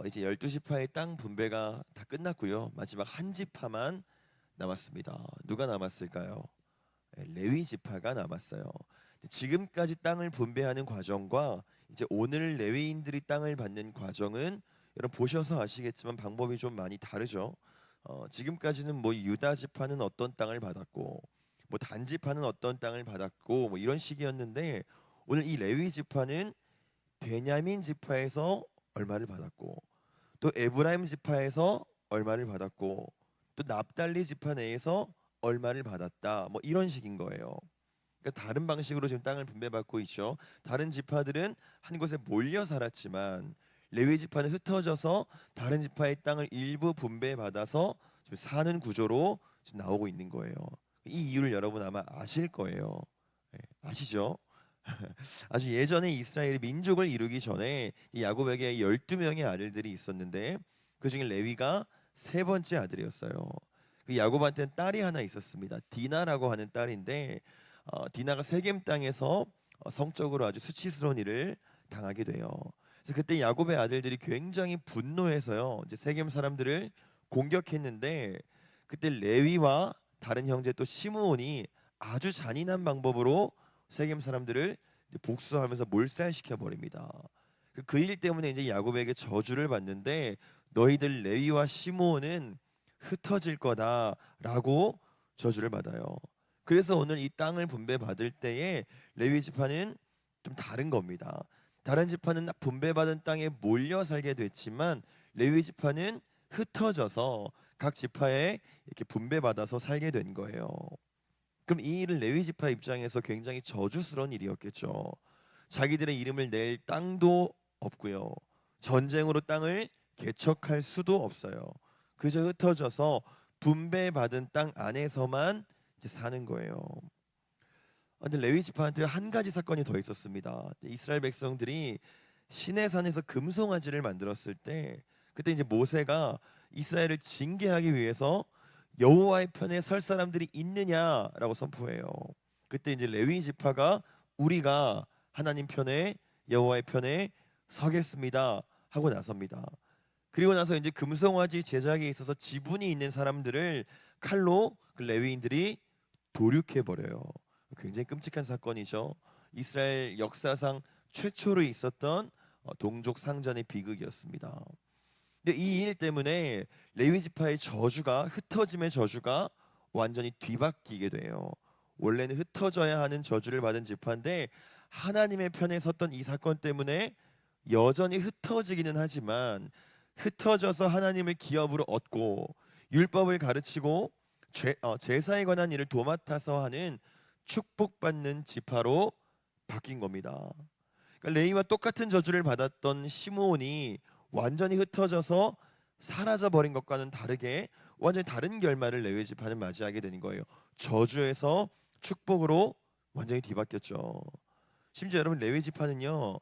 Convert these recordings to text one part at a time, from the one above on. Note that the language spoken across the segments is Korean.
이제 12지파의 땅 분배가 다 끝났고요. 마지막 한 지파만 남았습니다. 누가 남았을까요? 레위 지파가 남았어요. 지금까지 땅을 분배하는 과정과 이제 오늘 레위인들이 땅을 받는 과정은 여러분 보셔서 아시겠지만 방법이 좀 많이 다르죠. 지금까지는 뭐 유다 지파는 어떤 땅을 받았고 뭐 단 지파는 어떤 땅을 받았고 뭐 이런 식이었는데 오늘 이 레위 지파는 베냐민 지파에서 얼마를 받았고 또 에브라임 지파에서 얼마를 받았고 또 납달리 지파 내에서 얼마를 받았다. 뭐 이런 식인 거예요. 그러니까 다른 방식으로 지금 땅을 분배받고 있죠. 다른 지파들은 한 곳에 몰려 살았지만 레위 지파는 흩어져서 다른 지파의 땅을 일부 분배받아서 지금 사는 구조로 지금 나오고 있는 거예요. 이 이유를 여러분 아마 아실 거예요. 아시죠? 아주 예전에 이스라엘이 민족을 이루기 전에 이 야곱에게 12명의 아들들이 있었는데 그중에 레위가 세 번째 아들이었어요. 그 야곱한테는 딸이 하나 있었습니다. 디나라고 하는 딸인데 디나가 세겜 땅에서 성적으로 아주 수치스러운 일을 당하게 돼요. 그래서 그때 야곱의 아들들이 굉장히 분노해서요. 이제 세겜 사람들을 공격했는데 그때 레위와 다른 형제 또 시므온이 아주 잔인한 방법으로 세겜 사람들을 복수하면서 몰살시켜 버립니다. 그 일 때문에 이제 야곱에게 저주를 받는데 너희들 레위와 시므온은 흩어질 거다라고 저주를 받아요. 그래서 오늘 이 땅을 분배받을 때에 레위 지파는 좀 다른 겁니다. 다른 지파는 분배받은 땅에 몰려 살게 됐지만 레위 지파는 흩어져서 각 지파에 이렇게 분배받아서 살게 된 거예요. 그럼 이 일은 레위 지파 입장에서 굉장히 저주스러운 일이었겠죠. 자기들의 이름을 낼 땅도 없고요. 전쟁으로 땅을 개척할 수도 없어요. 그저 흩어져서 분배받은 땅 안에서만 이제 사는 거예요. 근데 레위 지파한테 한 가지 사건이 더 있었습니다. 이스라엘 백성들이 시내산에서 금송아지를 만들었을 때 그때 이제 모세가 이스라엘을 징계하기 위해서 여호와의 편에 설 사람들이 있느냐라고 선포해요. 그때 이제 레위 지파가 우리가 하나님 편에 여호와의 편에 서겠습니다 하고 나섭니다. 그리고 나서 이제 금송아지 제작에 있어서 지분이 있는 사람들을 칼로 그 레위인들이 도륙해 버려요. 굉장히 끔찍한 사건이죠. 이스라엘 역사상 최초로 있었던 동족 상잔의 비극이었습니다. 근데 이 일 때문에 레위 지파의 저주가 흩어짐의 저주가 완전히 뒤바뀌게 돼요. 원래는 흩어져야 하는 저주를 받은 지파인데 하나님의 편에 섰던 이 사건 때문에 여전히 흩어지기는 하지만 흩어져서 하나님을 기업으로 얻고 율법을 가르치고 제사에 관한 일을 도맡아서 하는 축복받는 지파로 바뀐 겁니다. 그러니까 레위와 똑같은 저주를 받았던 시므온이 완전히 흩어져서 사라져 버린 것과는 다르게 완전히 다른 결말을 레위 지파는 맞이하게 되는 거예요. 저주에서 축복으로 완전히 뒤바뀌었죠. 심지어 여러분 레위 지파는요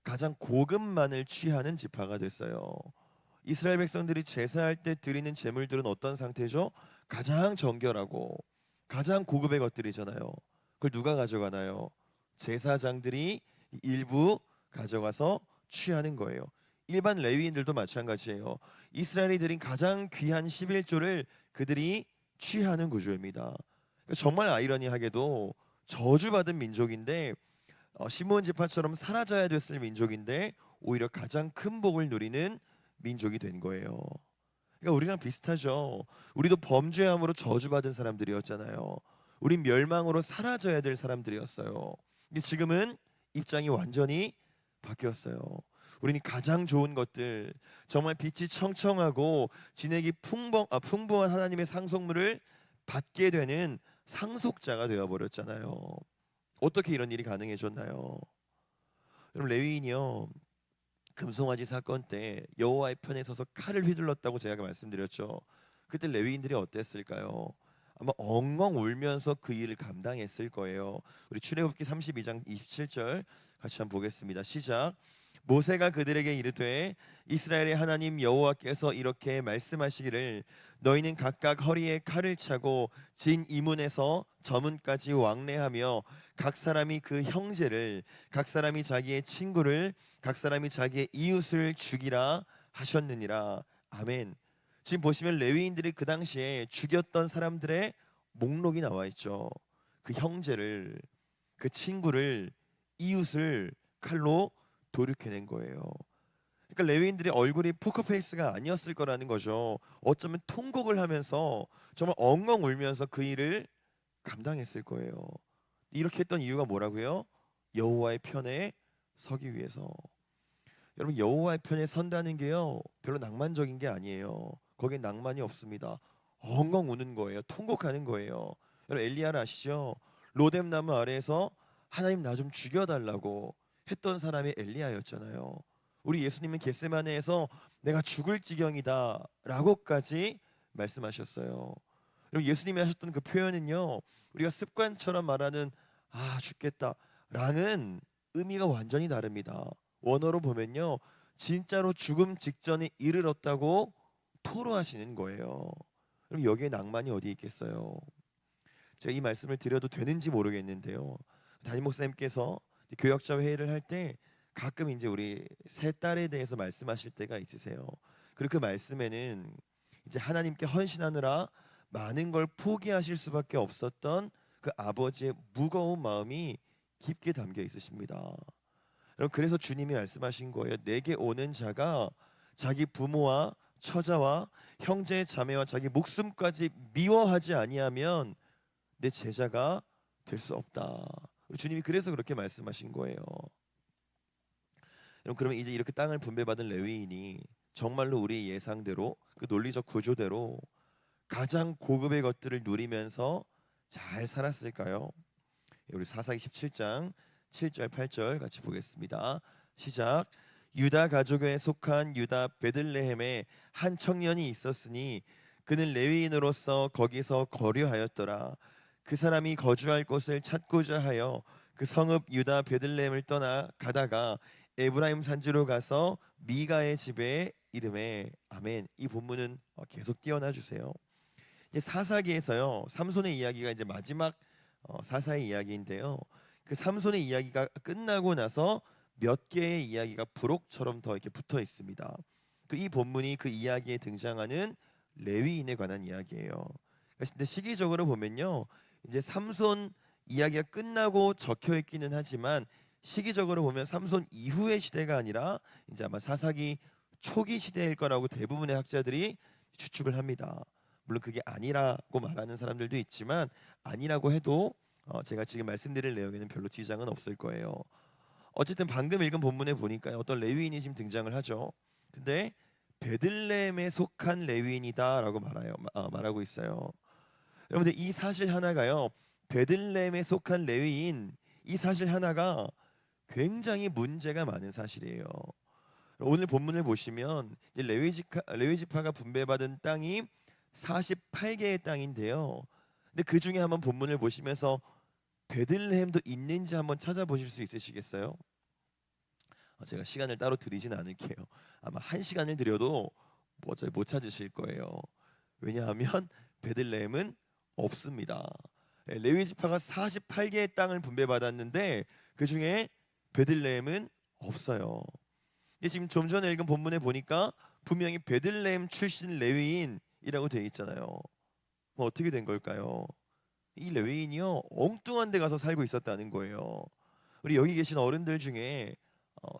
가장 고급만을 취하는 지파가 됐어요. 이스라엘 백성들이 제사할 때 드리는 제물들은 어떤 상태죠? 가장 정결하고 가장 고급의 것들이잖아요. 그걸 누가 가져가나요? 제사장들이 일부 가져가서 취하는 거예요. 일반 레위인들도 마찬가지예요. 이스라엘이 드린 가장 귀한 11조를 그들이 취하는 구조입니다. 그러니까 정말 아이러니하게도 저주받은 민족인데 시므온 지파처럼 사라져야 됐을 민족인데 오히려 가장 큰 복을 누리는 민족이 된 거예요. 그러니까 우리랑 비슷하죠. 우리도 범죄함으로 저주받은 사람들이었잖아요. 우린 멸망으로 사라져야 될 사람들이었어요. 근데 지금은 입장이 완전히 바뀌었어요. 우리는 가장 좋은 것들, 정말 빛이 청청하고 지내기 풍부한 하나님의 상속물을 받게 되는 상속자가 되어버렸잖아요. 어떻게 이런 일이 가능해졌나요? 여러분 레위인이요. 금송아지 사건 때 여호와의 편에 서서 칼을 휘둘렀다고 제가 말씀드렸죠. 그때 레위인들이 어땠을까요? 아마 엉엉 울면서 그 일을 감당했을 거예요. 우리 출애굽기 32장 27절 같이 한번 보겠습니다. 시작. 모세가 그들에게 이르되 이스라엘의 하나님 여호와께서 이렇게 말씀하시기를 너희는 각각 허리에 칼을 차고 진 이문에서 저문까지 왕래하며 각 사람이 그 형제를 각 사람이 자기의 친구를 각 사람이 자기의 이웃을 죽이라 하셨느니라. 아멘. 지금 보시면 레위인들이 그 당시에 죽였던 사람들의 목록이 나와 있죠. 그 형제를, 그 친구를, 이웃을 칼로 도륙해낸 거예요. 그러니까 레위인들의 얼굴이 포커페이스가 아니었을 거라는 거죠. 어쩌면 통곡을 하면서 정말 엉엉 울면서 그 일을 감당했을 거예요. 이렇게 했던 이유가 뭐라고요? 여호와의 편에 서기 위해서. 여러분, 여호와의 편에 선다는 게요 별로 낭만적인 게 아니에요. 거기에 낭만이 없습니다. 엉엉 우는 거예요. 통곡하는 거예요. 여러분, 엘리야를 아시죠? 로뎀 나무 아래에서 하나님 나 좀 죽여달라고 했던 사람이 엘리야였잖아요. 우리 예수님은 겟세마네에서 내가 죽을 지경이다 라고까지 말씀하셨어요. 그리고 예수님이 하셨던 그 표현은요 우리가 습관처럼 말하는 아 죽겠다 랑은 의미가 완전히 다릅니다. 원어로 보면요 진짜로 죽음 직전에 이르렀다고 토로하시는 거예요. 그럼 여기에 낭만이 어디 있겠어요? 제가 이 말씀을 드려도 되는지 모르겠는데요. 담임 목사님께서 교역자 회의를 할 때 가끔 이제 우리 세 딸에 대해서 말씀하실 때가 있으세요. 그리고 그 말씀에는 이제 하나님께 헌신하느라 많은 걸 포기하실 수밖에 없었던 그 아버지의 무거운 마음이 깊게 담겨 있으십니다. 여러분, 그래서 주님이 말씀하신 거예요. 내게 오는 자가 자기 부모와 처자와 형제 자매와 자기 목숨까지 미워하지 아니하면 내 제자가 될 수 없다. 주님이 그래서 그렇게 말씀하신 거예요. 여러분, 그러면 이제 이렇게 땅을 분배받은 레위인이 정말로 우리 예상대로 그 논리적 구조대로 가장 고급의 것들을 누리면서 잘 살았을까요? 우리 사사기 17장 7절 8절 같이 보겠습니다. 시작. 유다 가족에 속한 유다 베들레헴에 한 청년이 있었으니 그는 레위인으로서 거기서 거류하였더라. 그 사람이 거주할 곳을 찾고자 하여 그 성읍 유다 베들레헴을 떠나 가다가 에브라임 산지로 가서 미가의 집에 이름에 아멘. 이 본문은 계속 띄어놔 주세요. 이제 사사기에서요 삼손의 이야기가 이제 마지막 사사의 이야기인데요. 그 삼손의 이야기가 끝나고 나서 몇 개의 이야기가 부록처럼 더 이렇게 붙어 있습니다. 이 본문이 그 이야기에 등장하는 레위인에 관한 이야기예요. 근데 시기적으로 보면요, 이제 삼손 이야기가 끝나고 적혀 있기는 하지만 시기적으로 보면 삼손 이후의 시대가 아니라 이제 아마 사사기 초기 시대일 거라고 대부분의 학자들이 추측을 합니다. 물론 그게 아니라고 말하는 사람들도 있지만 아니라고 해도 제가 지금 말씀드릴 내용에는 별로 지장은 없을 거예요. 어쨌든 방금 읽은 본문에 보니까 어떤 레위인이 지금 등장을 하죠. 근데 베들레헴에 속한 레위인이다라고 말하고 있어요. 여러분들 이 사실 하나가요. 베들레헴에 속한 레위인 이 사실 하나가 굉장히 문제가 많은 사실이에요. 오늘 본문을 보시면 이제 레위 지파가 분배받은 땅이 48개의 땅인데요. 근데 그 중에 한번 본문을 보시면서 베들레헴도 있는지 한번 찾아보실 수 있으시겠어요? 제가 시간을 따로 드리진 않을게요. 아마 1시간을 드려도 못 찾으실 거예요. 왜냐하면 베들레헴은 없습니다. 레위 지파가 48개의 땅을 분배받았는데 그 중에 베들레헴은 없어요. 근데 지금 좀 전에 읽은 본문에 보니까 분명히 베들레헴 출신 레위인이라고 되어 있잖아요. 뭐 어떻게 된 걸까요? 이 레위인이요 엉뚱한 데 가서 살고 있었다는 거예요. 우리 여기 계신 어른들 중에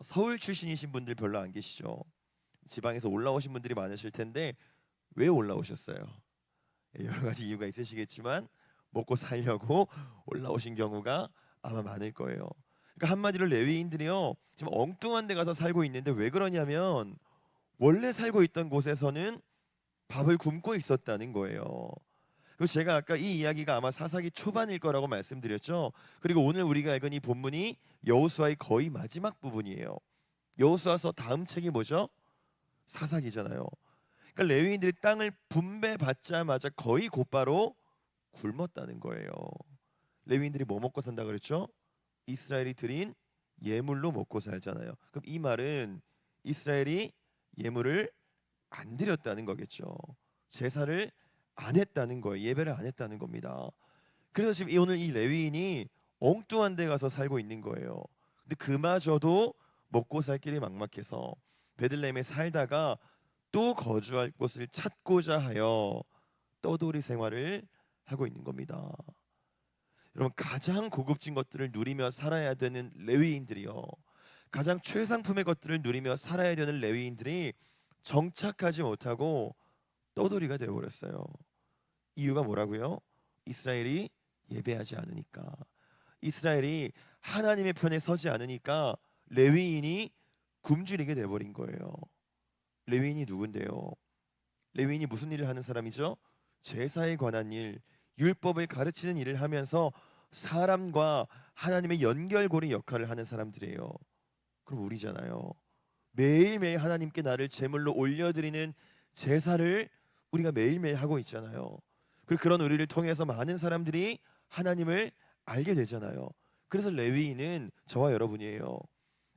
서울 출신이신 분들 별로 안 계시죠? 지방에서 올라오신 분들이 많으실 텐데 왜 올라오셨어요? 여러 가지 이유가 있으시겠지만 먹고 살려고 올라오신 경우가 아마 많을 거예요. 그러니까 한마디로 레위인들이요 지금 엉뚱한 데 가서 살고 있는데 왜 그러냐면 원래 살고 있던 곳에서는 밥을 굶고 있었다는 거예요. 그리고 제가 아까 이 이야기가 아마 사사기 초반일 거라고 말씀드렸죠. 그리고 오늘 우리가 읽은 이 본문이 여호수아의 거의 마지막 부분이에요. 여호수아서 다음 책이 뭐죠? 사사기잖아요. 그러니까 레위인들이 땅을 분배받자마자 거의 곧바로 굶었다는 거예요. 레위인들이 뭐 먹고 산다 그랬죠? 이스라엘이 드린 예물로 먹고 살잖아요. 그럼 이 말은 이스라엘이 예물을 안 드렸다는 거겠죠. 제사를 안 했다는 거예요. 예배를 안 했다는 겁니다. 그래서 지금 오늘 이 레위인이 엉뚱한 데 가서 살고 있는 거예요. 근데 그마저도 먹고 살 길이 막막해서 베들레헴에 살다가 또 거주할 곳을 찾고자 하여 떠돌이 생활을 하고 있는 겁니다. 여러분, 가장 고급진 것들을 누리며 살아야 되는 레위인들이요, 가장 최상품의 것들을 누리며 살아야 되는 레위인들이 정착하지 못하고 떠돌이가 되어버렸어요. 이유가 뭐라고요? 이스라엘이 예배하지 않으니까, 이스라엘이 하나님의 편에 서지 않으니까 레위인이 굶주리게 돼버린 거예요. 레위인이 누군데요? 레위인이 무슨 일을 하는 사람이죠? 제사에 관한 일, 율법을 가르치는 일을 하면서 사람과 하나님의 연결고리 역할을 하는 사람들이에요. 그럼 우리잖아요. 매일매일 하나님께 나를 제물로 올려드리는 제사를 우리가 매일매일 하고 있잖아요. 그리고 그런 우리를 통해서 많은 사람들이 하나님을 알게 되잖아요. 그래서 레위인은 저와 여러분이에요.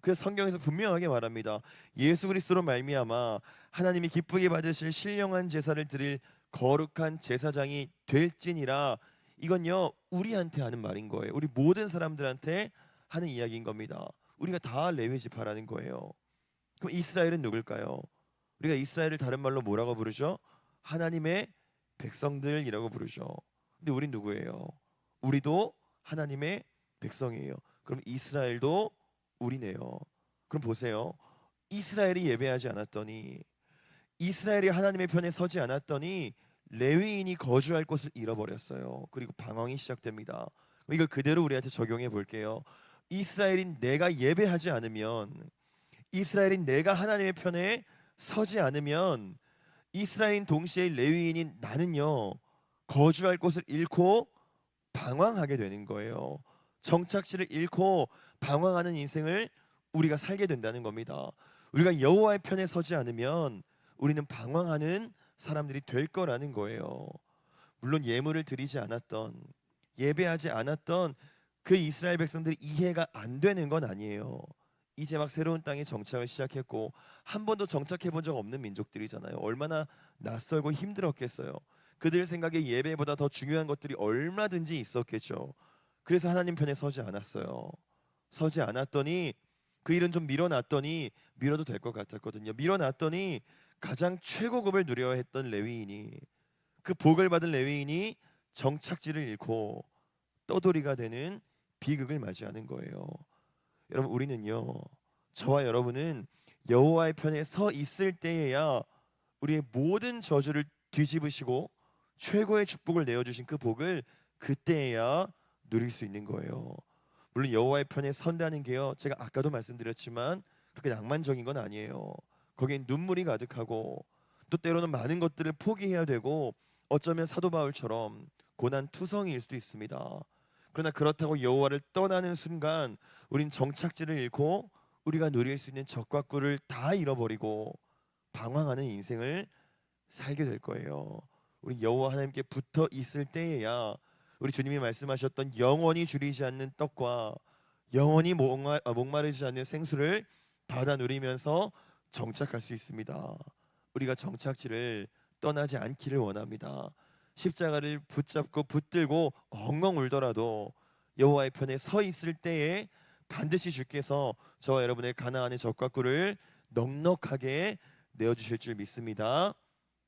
그래서 성경에서 분명하게 말합니다. 예수 그리스도로 말미암아 하나님이 기쁘게 받으실 신령한 제사를 드릴 거룩한 제사장이 될지니라. 이건요, 우리한테 하는 말인 거예요. 우리 모든 사람들한테 하는 이야기인 겁니다. 우리가 다 레위 지파라는 거예요. 그럼 이스라엘은 누굴까요? 우리가 이스라엘을 다른 말로 뭐라고 부르죠? 하나님의 백성들이라고 부르죠. 근데 우린 누구예요? 우리도 하나님의 백성이에요. 그럼 이스라엘도 우리네요. 그럼 보세요. 이스라엘이 예배하지 않았더니, 이스라엘이 하나님의 편에 서지 않았더니 레위인이 거주할 곳을 잃어버렸어요. 그리고 방황이 시작됩니다. 이걸 그대로 우리한테 적용해 볼게요. 이스라엘인 내가 예배하지 않으면, 이스라엘인 내가 하나님의 편에 서지 않으면, 이스라엘인 동시에 레위인인 나는요, 거주할 곳을 잃고 방황하게 되는 거예요. 정착지를 잃고 방황하는 인생을 우리가 살게 된다는 겁니다. 우리가 여호와의 편에 서지 않으면 우리는 방황하는 사람들이 될 거라는 거예요. 물론 예물을 드리지 않았던, 예배하지 않았던 그 이스라엘 백성들이 이해가 안 되는 건 아니에요. 이제 막 새로운 땅에 정착을 시작했고 한 번도 정착해 본 적 없는 민족들이잖아요. 얼마나 낯설고 힘들었겠어요. 그들 생각에 예배보다 더 중요한 것들이 얼마든지 있었겠죠. 그래서 하나님 편에 서지 않았어요. 서지 않았더니, 그 일은 좀 밀어놨더니, 밀어도 될 것 같았거든요. 밀어놨더니 가장 최고급을 누려야 했던 레위인이, 그 복을 받은 레위인이 정착지를 잃고 떠돌이가 되는 비극을 맞이하는 거예요. 여러분, 우리는요, 저와 여러분은 여호와의 편에 서 있을 때에야 우리의 모든 저주를 뒤집으시고 최고의 축복을 내어주신 그 복을 그때에야 누릴 수 있는 거예요. 물론 여호와의 편에 선다는 게요, 제가 아까도 말씀드렸지만 그렇게 낭만적인 건 아니에요. 거기엔 눈물이 가득하고 또 때로는 많은 것들을 포기해야 되고 어쩌면 사도 바울처럼 고난 투성이일 수도 있습니다. 그러나 그렇다고 여호와를 떠나는 순간 우린 정착지를 잃고 우리가 누릴 수 있는 적과 꿀을 다 잃어버리고 방황하는 인생을 살게 될 거예요. 우리 여호와 하나님께 붙어 있을 때에야 우리 주님이 말씀하셨던 영원히 줄이지 않는 떡과 영원히 목마르지 않는 생수를 받아 누리면서 정착할 수 있습니다. 우리가 정착지를 떠나지 않기를 원합니다. 십자가를 붙잡고 붙들고 엉엉 울더라도 여호와의 편에 서 있을 때에 반드시 주께서 저와 여러분의 가나안의 적과 꿀을 넉넉하게 내어주실 줄 믿습니다.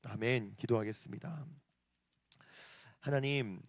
아멘. 기도하겠습니다. 하나님,